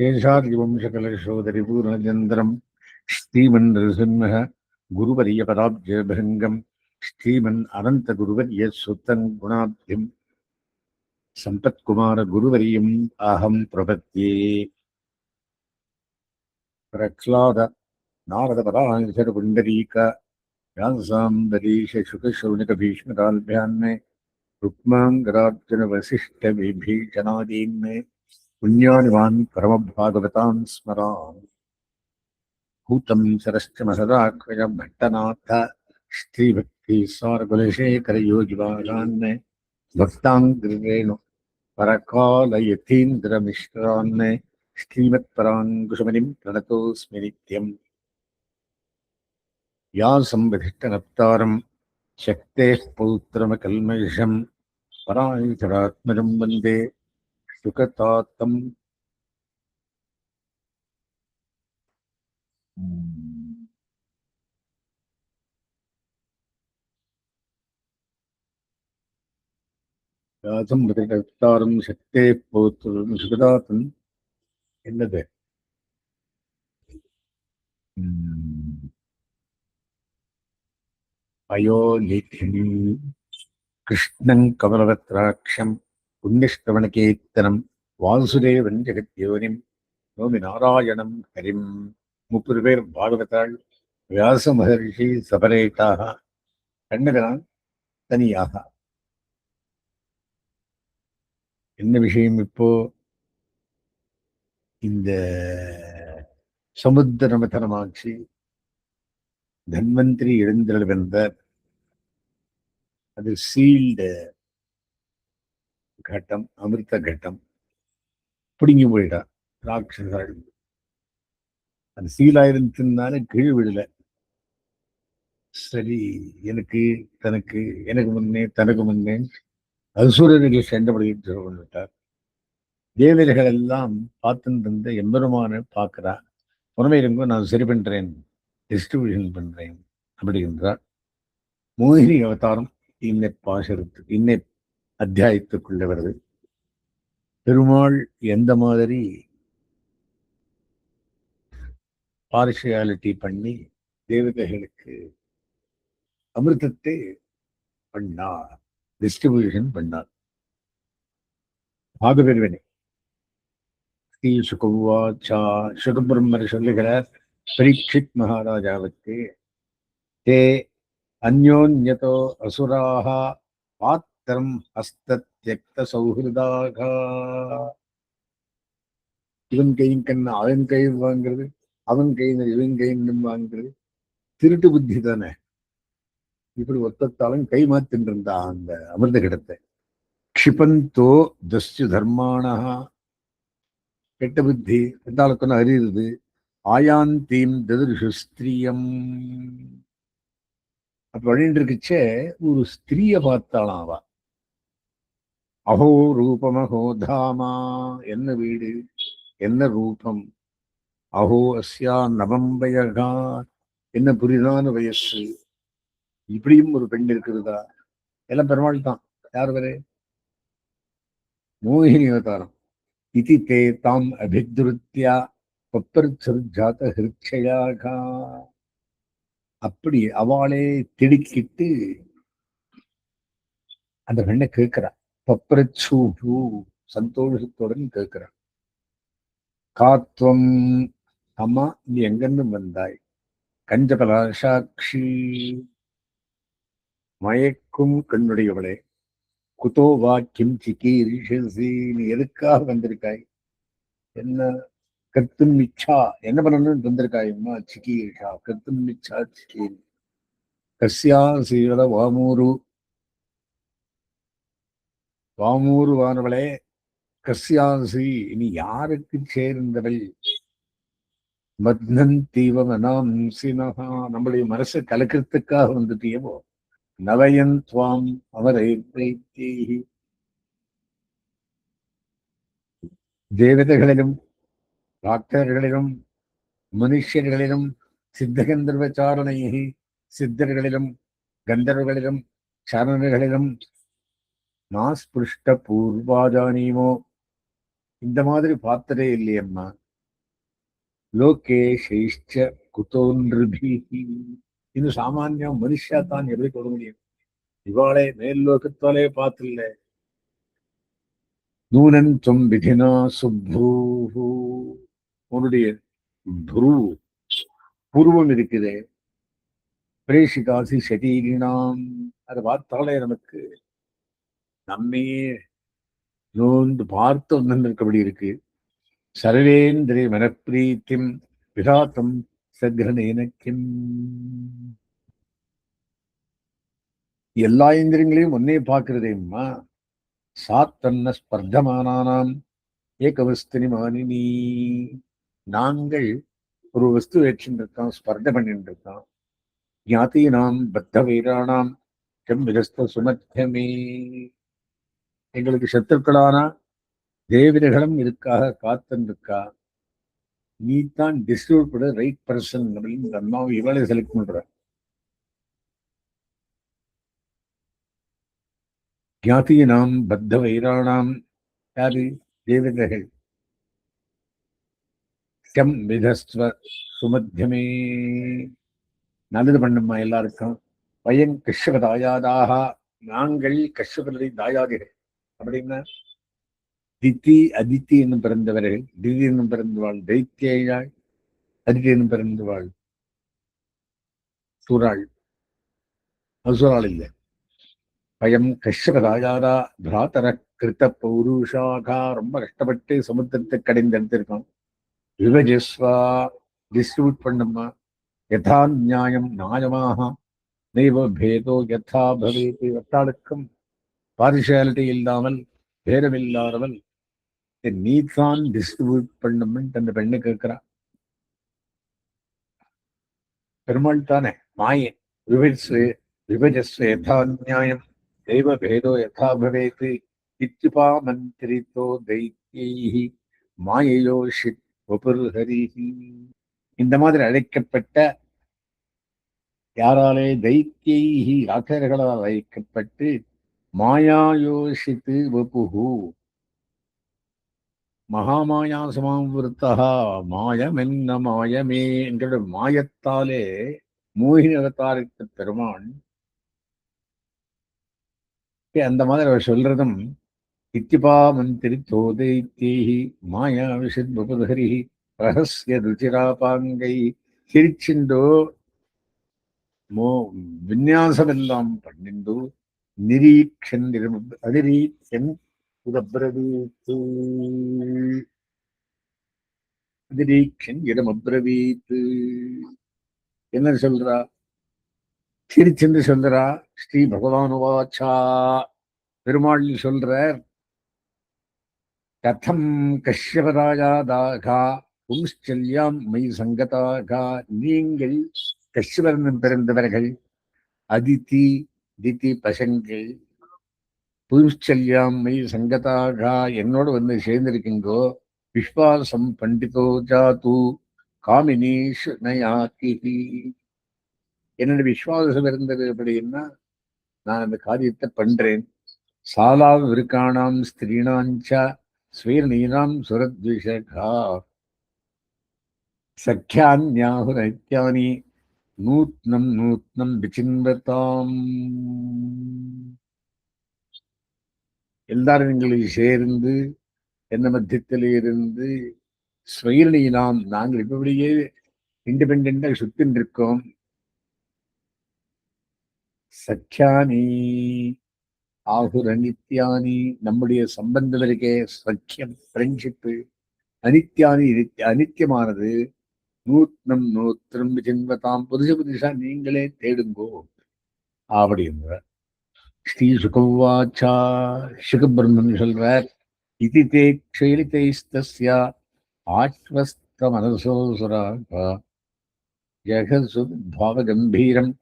शेषाद्रिवंशकलशोदरिपूर्णचन्द्रम् श्रीमन्नृसिंह गुरुवर्यपदाब्जभृङ्गम् श्रीमन् अनन्तगुरुवर्यसुतम् गुणाब्धिम् सम्पत्कुमारगुरुवर्यम् अहं प्रपद्ये। प्रह्लाद नारदपराशरपुण्डरीक व्यासाम्बरीशशुकशौनकभीष्मकाभ्यान्मे रुक्माङ्गरार्जुनवसिष्ठविभीषणादीन्मे पुण्यानिवान् परमभागवतान् स्मरामि। भूतं सरश्च महदाख्वयं भट्टनाथ श्रीभक्तिसारकुलशेखरयोगिवाहान् भक्ताङ्ग्रेणु परकालयतीन्द्रमिश्रान् श्रीमत्पराङ्कुशमुनिं प्रणतोऽस्मि नित्यम्। व्यासं शक्तेः पौत्रमकल्मषं पराशरात्मजं वन्दे सुखतातम्। व्यासं प्रतिकर्तारं शक्तेः पौत्रं सुखतातम् என்னது அயோநிதிம் கிருஷ்ணங் கமலவத்ராட்சம் புண்ணியஸ்ரவணகீர்த்தனம் வாசுதேவன் ஜெகத்யோனிம் நோமி நாராயணம் ஹரிம். 30 பேர் பாகவதாள். வியாச மகர்ஷி செபரேட்டாக, கண்ணகரான் தனியாக. என்ன விஷயம்? இப்போ இந்த சமுத்திர மதனமாட்சி தன்வந்திரி எழுந்தருள் வந்தார். அது சீல்டு கட்டம், அமிர்த கட்டம். பிடுங்கி போயிட்டா ராட்சசாள். அது சீலாயிருந்ததுனால கீழ் விடல. சரி, எனக்கு தனக்கு, எனக்கு முன்னே தனக்கு முன்னே அசுரர்கள் சென்றபடிட்டு கொண்டுட்டார். தேவதைகள் எல்லாம் பார்த்துட்டு இருந்த எம்பெருமான பார்க்கிறா. புறமே இருங்கோ, நான் சரி பண்றேன், டிஸ்ட்ரிபியூஷன் பண்றேன் அப்படின்றார். மோகினி அவதாரம் இன்னை பாசரத்துக்கு, இன்னை அத்தியாயத்துக்குள்ள வருது. பெருமாள் எந்த மாதிரி பார்ஷியாலிட்டி பண்ணி தேவதைகளுக்கு அமிர்தத்தை பண்ணார், டிஸ்ட்ரிபியூஷன் பண்ணார். ஆகவேவனே ஸ்ரீ சுகவாச்சா, சுகபிரம்மர் சொல்லுகிறார் பரீட்சித் மகாராஜாவுக்கு, தே அந்யோன்யதோ அசுராக பாத்திரம் ஹஸ்தத்யக்த சௌஹிருதாக. இவன் கையும் கண்ணு அவன் கை வாங்குறது, அவன் கையினர் இவன் கைன்னு வாங்குறது திருட்டு புத்தி தானே. இப்படி ஒத்தத்தாலும் கை மாத்தின்னு இருந்தா அந்த அமிர்த கிடத்தை. க்ஷிபந்தோ தஸ்யு தர்மானா, கெட்ட புத்தி எந்தாளுக்குன்னு அறியுது. ஆயாந்தீம் ததிருஷு ஸ்திரீயம். அப்ப வழின்னு இருக்குச்சே ஒரு ஸ்திரீய பார்த்தாளாம் அவ. அஹோ ரூபம் அஹோ தாமா, என்ன வீடு என்ன ரூபம். அஹோ அஸ்யா நவம்பயகா, என்ன புரிதான வயசு. இப்படியும் ஒரு பெண் இருக்கிறதா? எல்லாம் பெருமாள் தான். யார் வரை? மோகினி அவதாரம். இதி தே தாம் அபித்ருத்யா பப்பர்ஜாத ஹிருட்சயாக. அப்படி அவளே திடுக்கிட்டு அந்த பெண்ணை கேட்கிறா. பப்ரச்சூபு, சந்தோஷத்துடன் கேட்கிறா. காத்வம், அம்மா நீ எங்கன்னு வந்தாய்? கஞ்சபலாசாட்சி, மயக்கும் கண்ணுடையவளே. குதோ வாக்கியம் சிகீரிஷசி, நீ எதுக்காக வந்திருக்காய்? என்ன கத்தும் இச்சா, என்ன பண்ணணும்னு வந்திருக்காயம்மா? சிகீரிஷா, கத்தும் இச்சா சிகீரி. கஸ்யா சீல வாமூரு, வாமூருவானவளே. கஸ்யாசி, இனி யாருக்கு சேர்ந்தவள்? மத்னந்தீவமனாம்சினஹா, நம்மளுடைய மனசை கலக்கிறதுக்காக வந்துட்டியவோ. நவயன் துவாம் அவரை பிரீத்தீஹி, தேவதைகளிலும் டாக்டர்களிலும் மனுஷர்களிலும் சித்தகந்தர்வச்சாரணையி, சித்தர்களிலும் கந்தர்வர்களிலும் சரணர்களிலும் நாஸ்பிருஷ்ட பூர்வாஜானீமோ, இந்த மாதிரி பார்த்ததே இல்லையம்மா. ಲೋಕೇಶೈಶ್ಚ ಕುತೋನ್ೃಭಿಹಿ. ಇನ್ನು ಸಾಮಾನ್ಯ ಮನುಷ್ಯ ತಾನು எப்படி ಕೊಡ முடியும்? இவாளே மேல் லோகத்தாலே பார்த்தில்ல. நூனந்துவம் விதினா சுப்ரூஹு. உன்னுடைய புரு புருவம் இருக்குதே, பிரேஷிகாசி சரீரினாம், அதை பார்த்தாலே நமக்கு நம்மையே நோந்து பார்த்து வந்திருக்கபடி இருக்கு. சர்வேந்திரிய மனப்பிரீத்திம் விதாத்தம் சக்ரணேனக்கிம். எல்லா இந்திரியங்களையும் ஒன்னே பார்க்கிறதேம்மா. சாத்தன்ன ஸ்பர்தமானானாம் ஏகவஸ்துனி மானினி. நாங்கள் ஒரு வஸ்து வச்சுருக்கோம், ஸ்பர்த பண்ணிட்டு இருக்கோம். ஞாத்தீனாம் பத்த வீரானாம் செம்பிரஸ்த சுமத்தியமே. எங்களுக்கு சத்துருக்களான தேவதைகளும் இருக்காக காத்துருக்கா. நீ தான் டிஸ்ட்ரிபியூட் பண்ண ரைட் பர்சன் அப்படின்னு இந்த அம்மாவை இவளை செலக்ட் பண்ற. ஞாத்தீனாம் பத்த வைரானாம், யாரு? தேவதைகள். கம் விதஸ்வ சுமத்தியமே, நல்லது பண்ணுமா எல்லாருக்கும். பயம் கஷ்யப தாயாதாக, நாங்கள் கஷ்யபரை தாயாதிகள். அப்படின்னா தித்தி அதித்தி என்னும் பிறந்தவர்கள், திதி என்னும் பிறந்தவாள் தைத்தியாள், அதித்தி என்னும் பிறந்தவாள் சூறாள். அசுராள் இல்லை. பயம் கஷ்யப தாயாதா பிராத்தர கிருத்த பௌருஷாகா. ரொம்ப கஷ்டப்பட்டு சமுத்திரத்தை கடைந்து எடுத்திருக்கோம். விபஜஸ்வா, டிஸ்ட்ரிபியூட் பண்ணுமா. யதா நியாயம் நியாயமாக, நைவ பேதோ யதா பவேத். வட்டாளுக்கும் பார்ஷியாலிட்டி இல்லாமல், பேதமில்லாதவள் நீதான் டிஸ்ட்ரிபியூட் பண்ணும்னு அந்த பெண்ணு கேட்கிறா. பெருமாள் தானே மாய. விபஜஸ்வ யதா நியாயம் தெய்வ பேதோ யதா பவேத். இத்யுபா மந்திரித்தோ தைத்யைஹி மாயயோஷித் வபுர்ஹரிஹி. இந்த மாதிரி அழைக்கப்பட்ட யாராலே? தைத்யைஹி, ராட்சர்களால் அழைக்கப்பட்டு, மாயாயோஷித்து வபுஹு, மகாமாயா சமாவிருத்தா. மாயமென்ன மாயமே என்கிற மாயத்தாலே மோகினி அவதாரித்த பெருமான். அந்த மாதிரி அவர் சொல்றதும் இத்திபா மந்திரி தோதைத்தேஹி மாயா விஷத் வபுர்ஹரி ரகசிய ருச்சிராபாங்கை. சிரிச்சிண்டோ விநியாசமெல்லாம் பண்ணிண்டு நிரீக்ஷன் அதிரீக்ஷன் இதப்ரவீத். அதிரீக்ஷன் இடமப்ரவீத். என்ன சொல்றா? சிரிச்சென்று சொல்றா. ஸ்ரீ பகவானுவாச்சா, பெருமாள் சொல்ற, கதம் கஷ்யபராஜாதாக பும்ஸ்சல்யாம் மை சங்கதாக. நீங்கள் கஷ்யபரன் பிறந்தவர்கள், அதிதி திதி பசங்கள், பும்ஸ்சல்யாம் மை சங்கதாக என்னோட வந்து சேர்ந்திருக்கீங்கோ. விஸ்வாசம் பண்டிதோ ஜாத்து காமினீஷ் நயாதி. என்னோட விஸ்வாசம் இருந்தது அப்படின்னா நான் அந்த காரியத்தை பண்றேன். சாலா விருக்கானாம் ஸ்திரீனாஞ்ச ஸ்வீர்ணீனாம் சுரத்விஷகா சக்கியான்யாஹுரைத்யானி நூத்னம் நூத்னம் விசின்வதாம். எல்லாரும் எங்களை சேர்ந்து என்ன மத்தியத்தில் இருந்து ஸ்வீர்ணீனாம், நாங்கள் இப்படியே இண்டிபெண்டா சுத்தின் இருக்கோம். சக்கியானி ஆகுர் அனித்யானி, நம்முடைய சம்பந்தம் இருக்கே சக்கியம், ஃப்ரெண்ட்ஷிப்பு. அனித்யானி அனித்தியமானது. நூத்னம் நூத்திரம் சின்வதாம், புதுசு புதுசா நீங்களே தேடுங்கோ அப்படின்ற. ஸ்ரீ சுகவாச்சா, சுகபிரம்மன் சொல்றார், இது தே க்ஷேலிதைஸ்தஸ்யா ஆஸ்வஸ்த மனசோசுராக ஜெகசு பாவ கம்பீரம்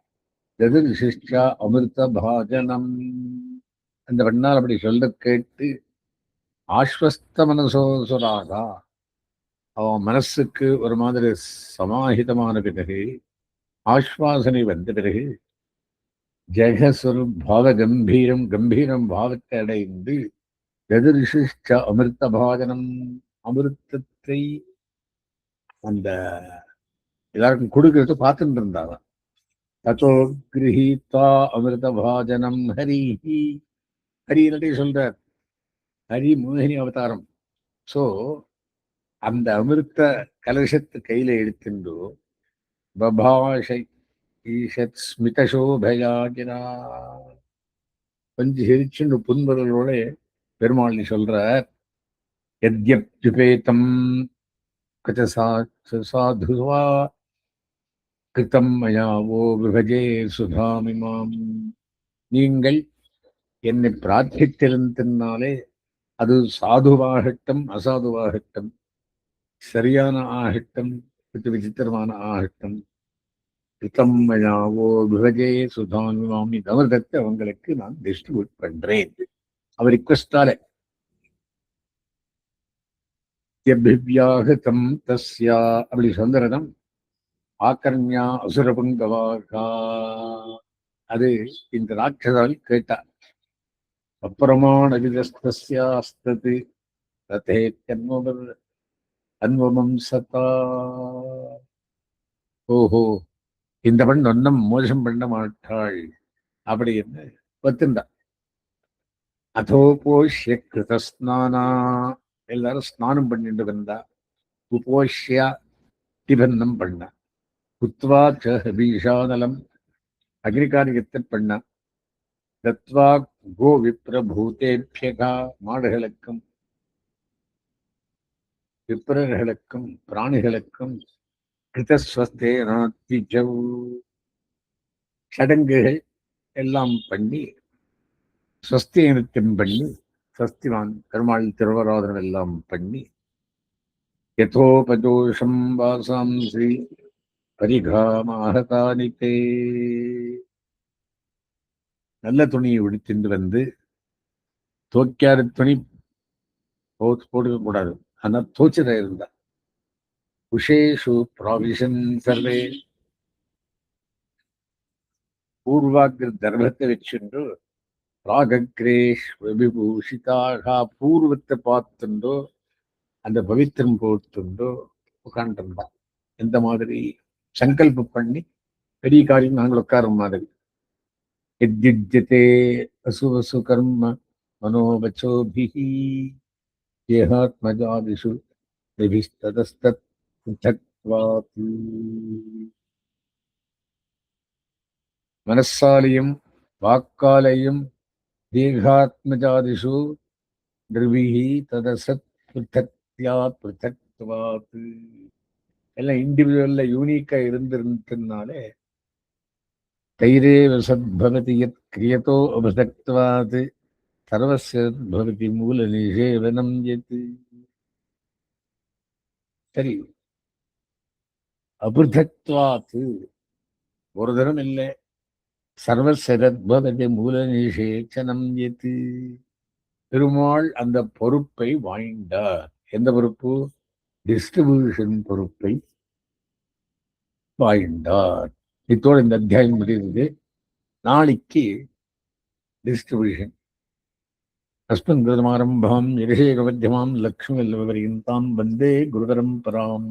ததிர்சிஷ்டா அமிர்த பாஜனம். அந்த பெண்ணால் அப்படி சொல்ல கேட்டு ஆஸ்வஸ்த மனசோசுராகா, அவன் மனசுக்கு ஒரு மாதிரி சமாஹிதமான பிறகு, ஆஸ்வாசனை வந்த பிறகு, ஜெகசுர் பாவ கம்பீரம், கம்பீரம் பாவத்தை அடைந்து, எதிர்சிஷ்ட அமிர்த பாஜனம், அமிர்தத்தை அந்த எல்லாருக்கும் கொடுக்கறது பார்த்துட்டு இருந்தாங்க. தத்தோ கிரகீத்வா அமிர்த பாஜனம் ஹரிஹி. ஹரி என்னடி சொல்றார், ஹரி மோகினி அவதாரம். சோ அந்த அமிர்த கலசத்து கையில எடுத்துண்டு பபாஷை ஈஷத் ஸ்மிதசோபயாகினா கொஞ்சம் சிரிச்சுண்டு புன்முறலோட பெருமாள் சொல்றார், யத்யப்யுபேதம் சாதுவா கிருத்தம் மயாவோ விபஜே சுதாமிமாம். நீங்கள் என்னை பிரார்த்தித்திருந்தனாலே அது சாதுவாகட்டும் அசாதுவாகட்டும், சரியான ஆகட்டும் விசித்திரமான ஆகட்டும், கிருத்தம் மயாவோ விபஜே சுதாமிமாம், இந்த அமிர்தத்தை அவங்களுக்கு நான் டிஸ்ட்ரிபியூட் பண்றேன். அவர் ரிக்வெஸ்டால யபிவ்யாஹதம் தஸ்யா அப்படி சொந்தரதம் ஆக்கர்ணியா அசுரபங்கவாகா. அது இந்த ராட்சதால் கேட்டார். அப்பிரமாணவிதஸ்தஸ்யாஸ்தது ததேத்யன்வமர் அன்வமம் சதா. ஓஹோ, இந்த பெண் ஒன்னும் மோசம் பண்ண மாட்டாள் அப்படின்னு ஒத்துண்டா. அதோபோஷ்ய கிருதஸ்நானா, எல்லாரும் ஸ்நானம் பண்ணிட்டு வந்தா. உபோஷ்யா திபன்னம் பண்ண. குத்வா சீஷானலம் அக்னிகாரியத்தை பண்ண. தத்வா கோ விப்ரபூதேபியகா, மாடுகளுக்கும் விப்ரர்களுக்கும் பிராணிகளுக்கும் கிருதஸ்வஸ்தே நாத்திஜவ் சடங்குகள் எல்லாம் பண்ணி ஸ்வஸ்தி நிறுத்தம் பண்ணி ஸ்வஸ்திவான் பெருமாள் திருவராதனம் எல்லாம் பண்ணி யதோபதோஷம் வாசாம்சி பரிகாமாகதானித்தே. நல்ல துணியை உடுத்திட்டு வந்து, தோக்காத துணி போட்டுக்க கூடாது, ஆனா தோச்சதா இருந்தா உஷேஷு ப்ராவிஷன் சர்வே, பூர்வாக்ர தர்மத்தை வச்சுண்டு ராகக்ரேஷ் விபூஷிதாக, பூர்வத்தை பார்த்துண்டோ அந்த பவித்திரம் போட்டுண்டோ உட்காண்டிருந்தான். எந்த மாதிரி சங்கல்பம் பண்ணி பெரிய காரியம் நாங்கள் உட்கார மாதிரி. யத்யுஜ்யதே அசுவசு கர்ம மனோவச்சோபிஹி தேகாத்மஜாதிஷு நிபிஸ்ததஸ்தத் பிருத்தக்வாத். மனசாலையும் வாக்காலையும் தேகாத்மஜாதிஷு நிர்விஹி ததசத் பிருத்தக்யாத் பிருத்தக்வாத். எல்லாம் இண்டிவிஜுவல்ல யூனிக்கா இருந்திருந்ததுனாலே தைரேவ சத்பவதி யத் கிரியதோ அபிருத்தக்வாத் சர்வஸ்ய பவதி மூல நிஷேவனம் யத். சரி, அபிருத்தக்வாத் ஒரு தரம் இல்லை, சர்வசரத்பவதி மூல நிஷேச்சனம் யத். பெருமாள் அந்த பொறுப்பை வாய்ந்தார். எந்த பொறுப்பு? டிஸ்ட்ரிபியூஷன் பொறுப்பை வாய்ந்தார். இத்தோடு இந்த அத்தியாயம் முடிந்தது. நாளைக்கு டிஸ்ட்ரிபியூஷன். அஸ்மின் கிருதமாரம்பாம் நிரேகமத்தியமாம் லக்ஷ்மி வல்லபரியந்தாம் வந்தே குருபரம்பராம்.